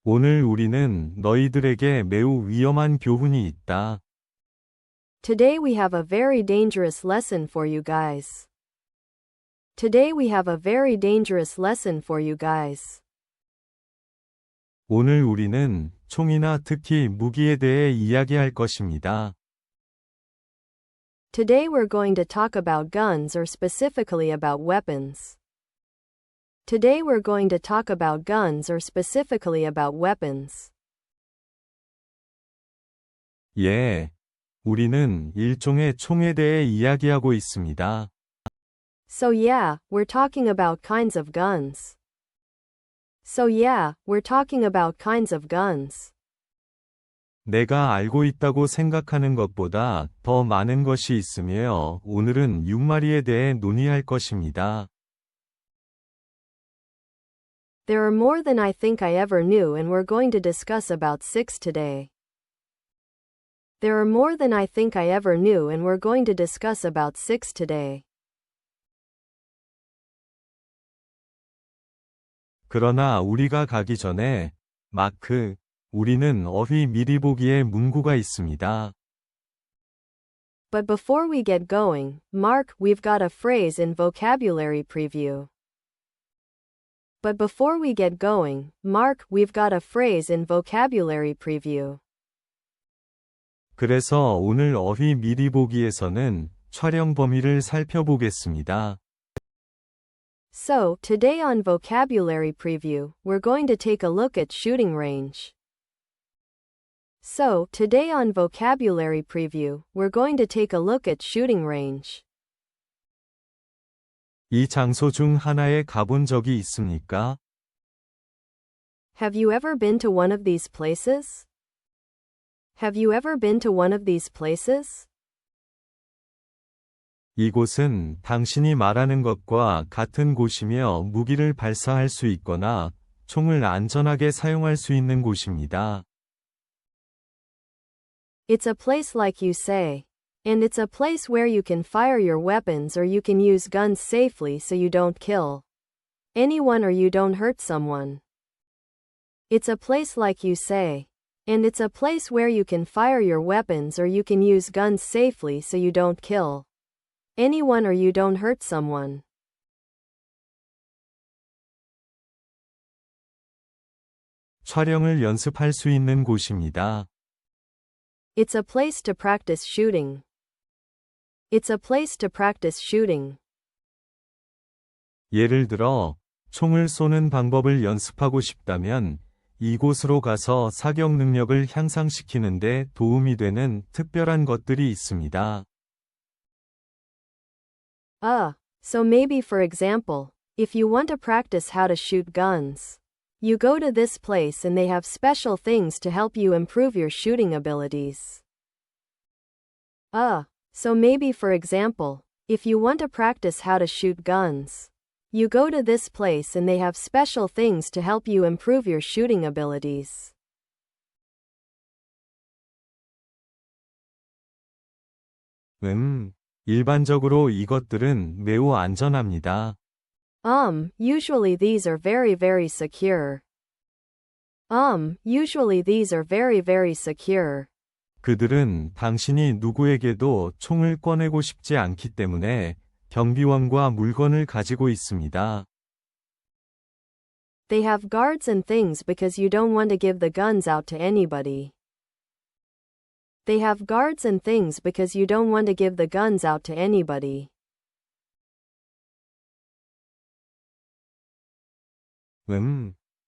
오늘 우리는 너희들에게 매우 위험한 교훈이 있다. Today we have a very dangerous lesson for you guys. Today we have a very dangerous lesson for you guys. 오늘 우리는 총이나 특히 무기에 대해 이야기할 것입니다. Today we're going to talk about guns or specifically about weapons. Today we're going to talk about guns or specifically about weapons. 예, 우리는 일종의 총에 대해 이야기하고 있습니다. So yeah, we're talking about kinds of guns. So yeah, we're talking about kinds of guns. 내가 알고 있다고 생각하는 것보다 더 많은 것이 있으며 오늘은 6마리에 대해 논의할 것입니다. There are more than I think I ever knew and we're going to discuss about 6 today. There are more than I think I ever knew and we're going to discuss about 6 today. 그러나 우리가 가기 전에, 마크, 우리는 어휘 미리 보기의 문구가 있습니다. But before we get going, Mark, we've got a phrase in vocabulary preview. But before we get going, Mark, we've got a phrase in vocabulary preview. 그래서 오늘 어휘 미리 보기에서는 촬영 범위를 살펴보겠습니다. So, today on vocabulary preview, we're going to take a look at shooting range. So, today on vocabulary preview, we're going to take a look at shooting range. 이 장소 중 하나에 가본 적이 있습니까? Have you ever been to one of these places? Have you ever been to one of these places? 이곳은 당신이 말하는 것과 같은 곳이며 무기를 발사할 수 있거나 총을 안전하게 사용할 수 있는 곳입니다. It's a place like you say. And it's a place where you can fire your weapons or you can use guns safely so you don't kill anyone or you don't hurt someone. It's a place like you say. And it's a place where you can fire your weapons or you can use guns safely so you don't kill anyone or you don't hurt someone. 촬영을 연습할 수 있는 곳입니다. It's a place to practice shooting. It's a place to practice shooting. 예를 들어, 총을 쏘는 방법을 연습하고 싶다면 이곳으로 가서 사격 능력을 향상시키는 데 도움이 되는 특별한 것들이 있습니다. So maybe for example, if you want to practice how to shoot guns, you go to this place and they have special things to help you improve your shooting abilities. So maybe for example, if you want to practice how to shoot guns, you go to this place and they have special things to help you improve your shooting abilities. 일반적으로 이것들은 매우 안전합니다. Usually these are very, very secure. Usually these are very, very secure. 그들은 당신이 누구에게도 총을 꺼내고 싶지 않기 때문에 경비원과 물건을 가지고 있습니다. They have guards and things because you don't want to give the guns out to anybody. They have guards and things because you don't want to give the guns out to anybody.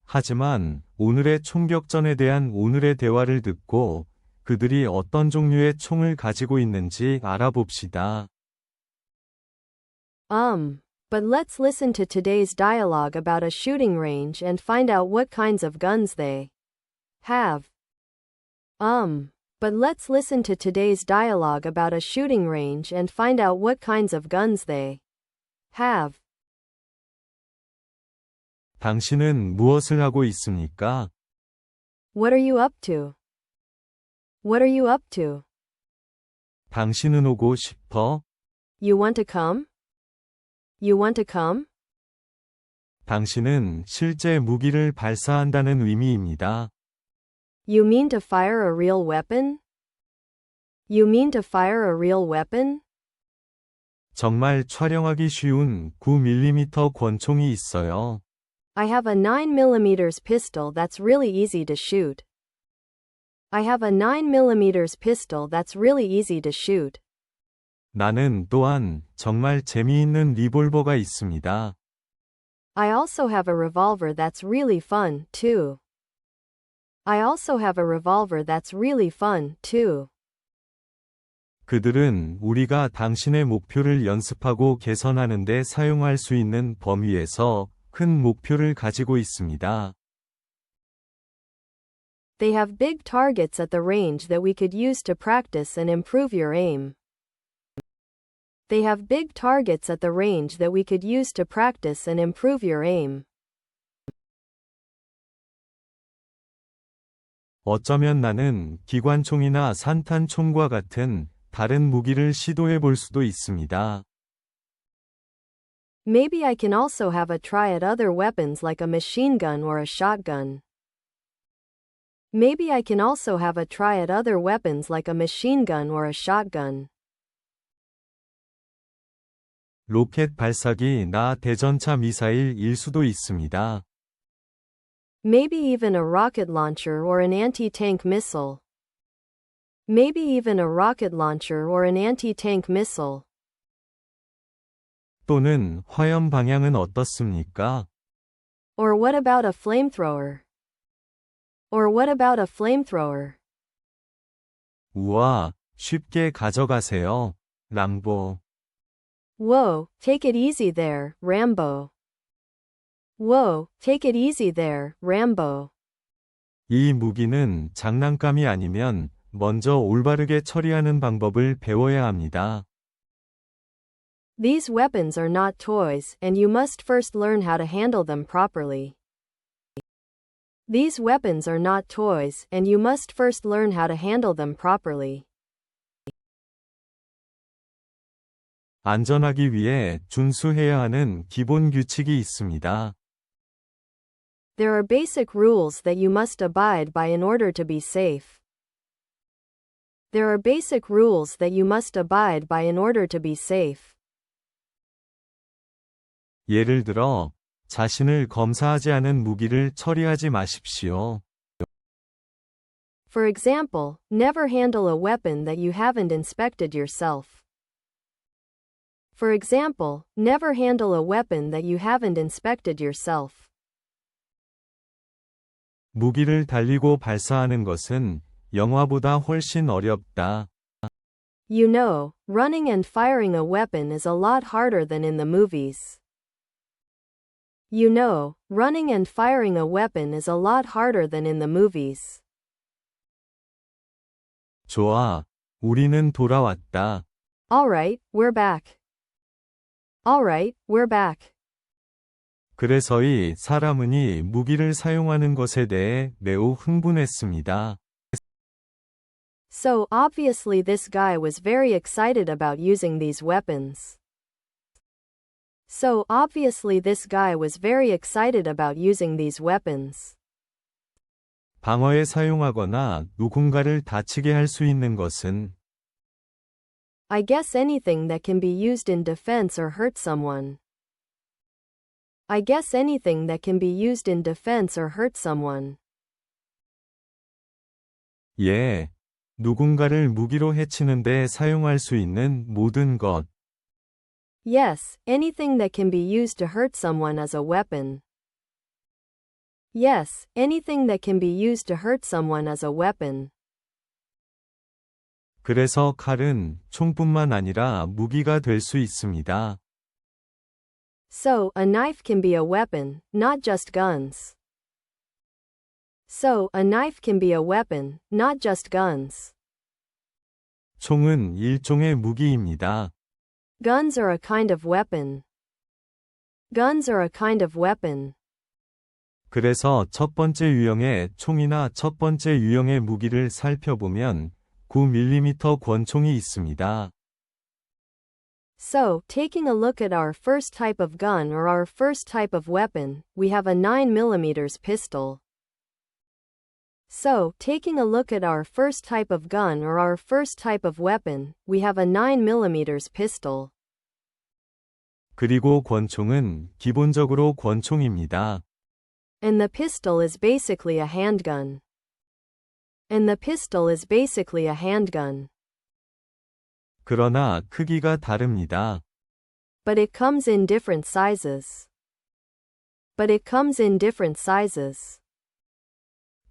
하지만 오늘의 총격전에 대한 오늘의 대화를 듣고 그들이 어떤 종류의 총을 가지고 있는지 알아봅시다. But let's listen to today's dialogue about a shooting range and find out what kinds of guns they have. But let's listen to today's dialogue about a shooting range and find out what kinds of guns they have. 당신은 무엇을 하고 있습니까? What are you up to? What are you up to? 당신은 오고 싶어? You want to come? You want to come? 당신은 실제 무기를 발사한다는 의미입니다. You mean to fire a real weapon? You mean to fire a real weapon? 정말 촬영하기 쉬운 9mm 권총이 있어요. I have a 9mm pistol that's really easy to shoot. I have a 9mm pistol that's really easy to shoot. 나는 또한 정말 재미있는 리볼버가 있습니다. I also have a revolver that's really fun, too. I also have a revolver that's really fun, too. 그들은 우리가 당신의 목표를 연습하고 개선하는 데 사용할 수 있는 범위에서 큰 목표를 가지고 있습니다. They have big targets at the range that we could use to practice and improve your aim. They have big targets at the range that we could use to practice and improve your aim. 어쩌면 나는 기관총이나 산탄총과 같은 다른 무기를 시도해 볼 수도 있습니다. Maybe I can also have a try at other weapons like a machine gun or a shotgun. Maybe I can also have a try at other weapons like a machine gun or a shotgun. 로켓 발사기나 대전차 미사일일 수도 있습니다. Maybe even a rocket launcher or an anti-tank missile. Maybe even a rocket launcher or an anti-tank missile. 또는 화염 방향은 어떻습니까? Or what about a flamethrower? Or what about a flamethrower? 우와, 쉽게 가져가세요. 람보. Whoa, take it easy there, Rambo. Whoa, take it easy there, Rambo. 이 무기는 장난감이 아니면 먼저 올바르게 처리하는 방법을 배워야 합니다. These weapons are not toys, and you must first learn how to handle them properly. These weapons are not toys, and you must first learn how to handle them properly. 안전하기 위해 준수해야 하는 기본 규칙이 있습니다. There are basic rules that you must abide by in order to be safe. There are basic rules that you must abide by in order to be safe. 예를 들어, 자신을 검사하지 않은 무기를 처리하지 마십시오. For example, never handle a weapon that you haven't inspected yourself. For example, never handle a weapon that you haven't inspected yourself. 무기를 달리고 발사하는 것은 영화보다 훨씬 어렵다. You know, running and firing a weapon is a lot harder than in the movies. You know, running and firing a weapon is a lot harder than in the movies. 좋아, 우리는 돌아왔다. Alright, we're back. Alright, we're back. 그래서이 사람은 이 무기를 사용하는 것에 대해 매우 흥분했습니다. So obviously this guy was very excited about using these weapons. So obviously this guy was very excited about using these weapons. 방어에 사용하거나 누군가를 다치게 할 수 있는 것은 I guess anything that can be used in defense or hurt someone. I guess anything that can be used in defense or hurt someone. 예, 누군가를 무기로 해치는 데 사용할 수 있는 모든 것. Yes, anything that can be used to hurt someone as a weapon. Yes, anything that can be used to hurt someone as a weapon. 그래서 칼은 총뿐만 아니라 무기가 될 수 있습니다. So, a knife can be a weapon, not just guns. So, a knife can be a weapon, not just guns. 총은 일종의 무기입니다. Guns are a kind of weapon. Guns are a kind of weapon. 그래서 첫 번째 유형의 총이나 첫 번째 유형의 무기를 살펴보면 9mm 권총이 있습니다. So, taking a look at our first type of gun or our first type of weapon, we have a 9mm pistol. So, taking a look at our first type of gun or our first type of weapon, we have a 9mm pistol. 그리고 권총은 기본적으로 권총입니다. And the pistol is basically a handgun. And the pistol is basically a handgun. 그러나 크기가 다릅니다. But it comes in different sizes. But it comes in different sizes.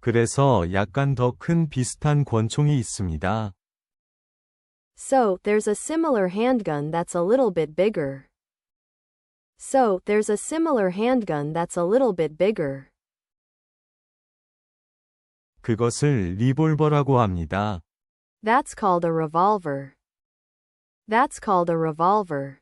그래서 약간 더 큰 비슷한 권총이 있습니다. So, there's a similar handgun that's a little bit bigger. So, there's a similar handgun that's a little bit bigger. 그것을 리볼버라고 합니다. That's called a revolver. That's called a revolver.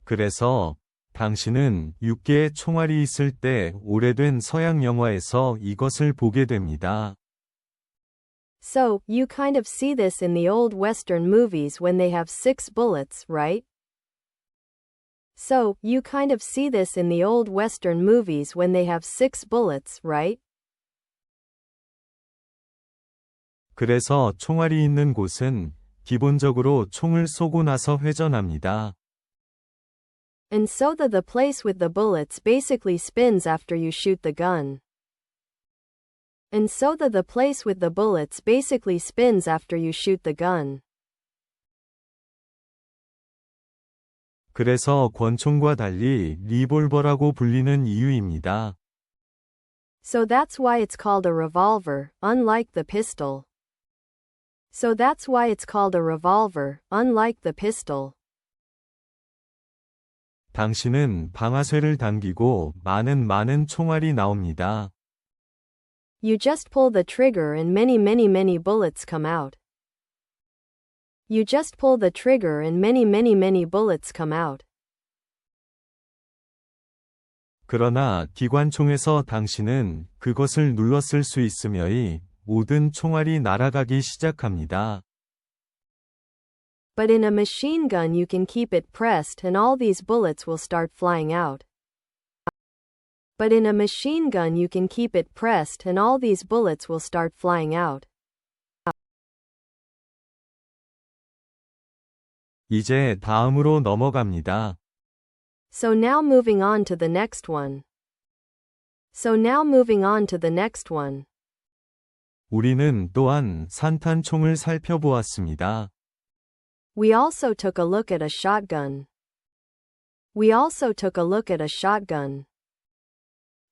그래서 당신은 6개의 총알이 있을 때 오래된 서양 영화에서 이것을 보게 됩니다. So, you kind of see this in the old Western movies when they have 6 bullets, right? So, you kind of see this in the old Western movies when they have 6 bullets, right? 그래서 총알이 있는 곳은 기본적으로 총을 쏘고 나서 회전합니다. And so the place with the bullets basically spins after you shoot the gun. And so the place with the bullets basically spins after you shoot the gun. 그래서 권총과 달리 리볼버라고 불리는 이유입니다. So that's why it's called a revolver, unlike the pistol. So that's why it's called a revolver, unlike the pistol. 당신은 방아쇠를 당기고 많은 총알이 나옵니다. You just pull the trigger and many bullets come out. You just pull the trigger and many bullets come out. 그러나 기관총에서 당신은 그것을 눌렀을 수 있으며이 모든 총알이 날아가기 시작합니다. But in a machine gun you can keep it pressed and all these bullets will start flying out. But in a machine gun you can keep it pressed and all these bullets will start flying out. 이제 다음으로 넘어갑니다. So now moving on to the next one. So now moving on to the next one. 우리는 또한 산탄총을 살펴보았습니다. We also took a look at a shotgun. We also took a look at a shotgun.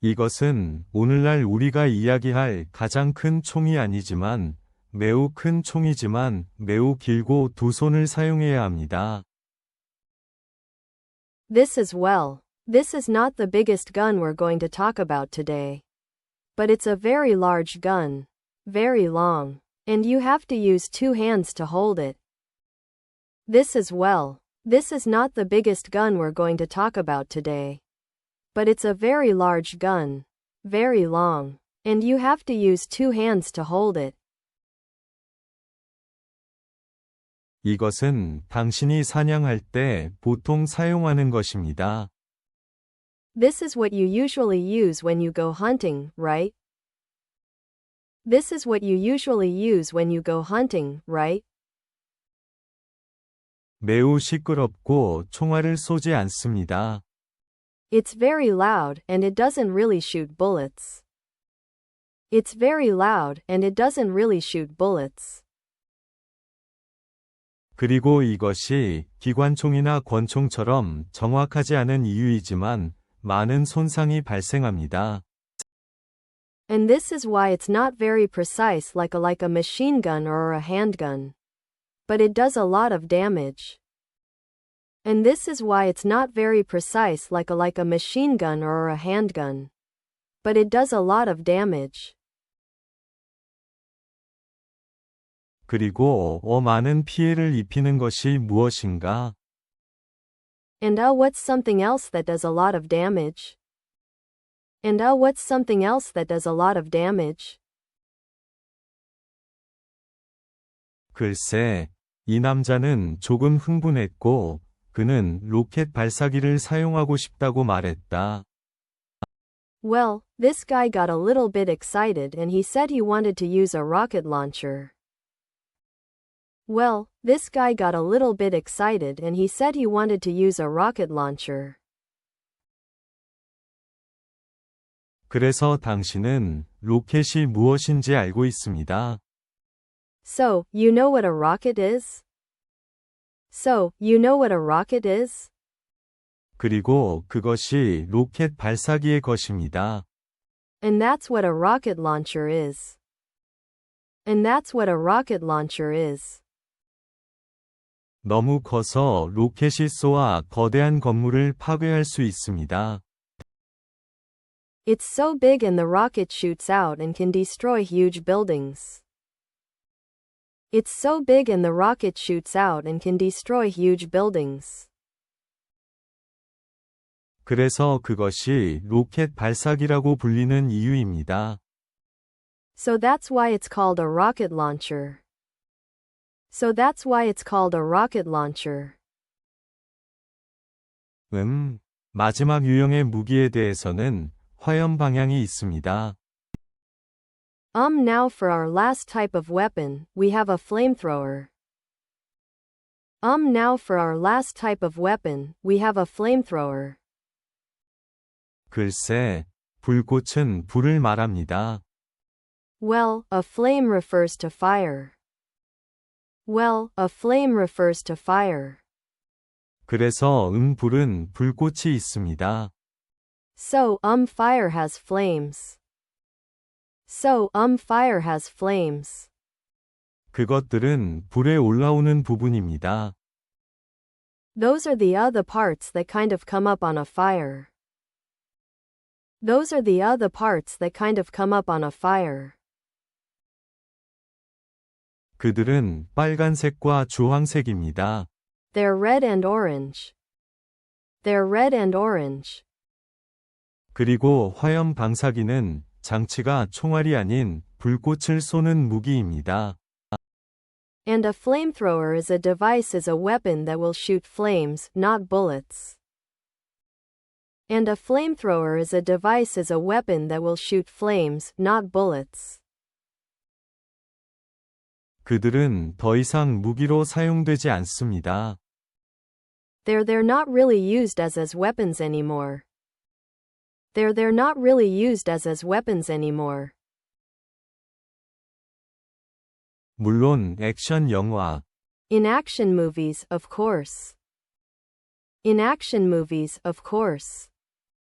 이것은 오늘날 우리가 이야기할 가장 큰 총이 아니지만 매우 큰 총이지만 매우 길고 두 손을 사용해야 합니다. This is not the biggest gun we're going to talk about today. But it's a very large gun. Very long. And you have to use 2 hands to hold it. This is not the biggest gun we're going to talk about today. But it's a very large gun. Very long. And you have to use 2 hands to hold it. 이것은 당신이 사냥할 때 보통 사용하는 것입니다. This is what you usually use when you go hunting, right? This is what you usually use when you go hunting, right? 매우 시끄럽고 총알을 쏘지 않습니다. It's very loud and it doesn't really shoot bullets. It's very loud and it doesn't really shoot bullets. 그리고 이것이 기관총이나 권총처럼 정확하지 않은 이유이지만 많은 손상이 발생합니다. And this is why it's not very precise like a machine gun or a handgun. But it does a lot of damage. And this is why it's not very precise like a machine gun or a handgun. But it does a lot of damage. 그리고 많은 피해를 입히는 것이 무엇인가? And what's something else that does a lot of damage? And what's something else that does a lot of damage? 글쎄, 이 남자는 조금 흥분했고, 그는 로켓 발사기를 사용하고 싶다고 말했다. Well, this guy got a little bit excited and he said he wanted to use a rocket launcher. Well, this guy got a little bit excited and he said he wanted to use a rocket launcher. 그래서 당신은 로켓이 무엇인지 알고 있습니다. So, you know what a rocket is? So, you know what a rocket is? 그리고 그것이 로켓 발사기의 것입니다. And that's what a rocket launcher is. And that's what a rocket launcher is. 너무 커서 로켓이 쏘아 거대한 건물을 파괴할 수 있습니다. It's so big and the rocket shoots out and can destroy huge buildings. It's so big and the rocket shoots out and can destroy huge buildings. 그래서 그것이 로켓 발사기라고 불리는 이유입니다. So that's why it's called a rocket launcher. So that's why it's called a rocket launcher. 마지막 유형의 무기에 대해서는 화염 방향이 있습니다. Now for our last type of weapon, we have a flamethrower. Now for our last type of weapon, we have a flamethrower. 글쎄, 불꽃은 불을 말합니다. Well, a flame refers to fire. Well, a flame refers to fire. 그래서 불은 불꽃이 있습니다. So, fire has flames. So, fire has flames. 그것들은 불에 올라오는 부분입니다. Those are the other parts that kind of come up on a fire. Those are the other parts that kind of come up on a fire. 그들은 빨간색과 주황색입니다. They're red and orange. They're red and orange. 그리고 화염 방사기는 장치가 총알이 아닌 불꽃을 쏘는 무기입니다. And a flamethrower is a device as a weapon that will shoot flames, not bullets. And a flamethrower is a device as a weapon that will shoot flames, not bullets. 그들은 더 이상 무기로 사용되지 않습니다. They're not really used as weapons anymore. They're not really used as weapons anymore. 물론 액션 영화, In action movies, of course. In action movies, of course.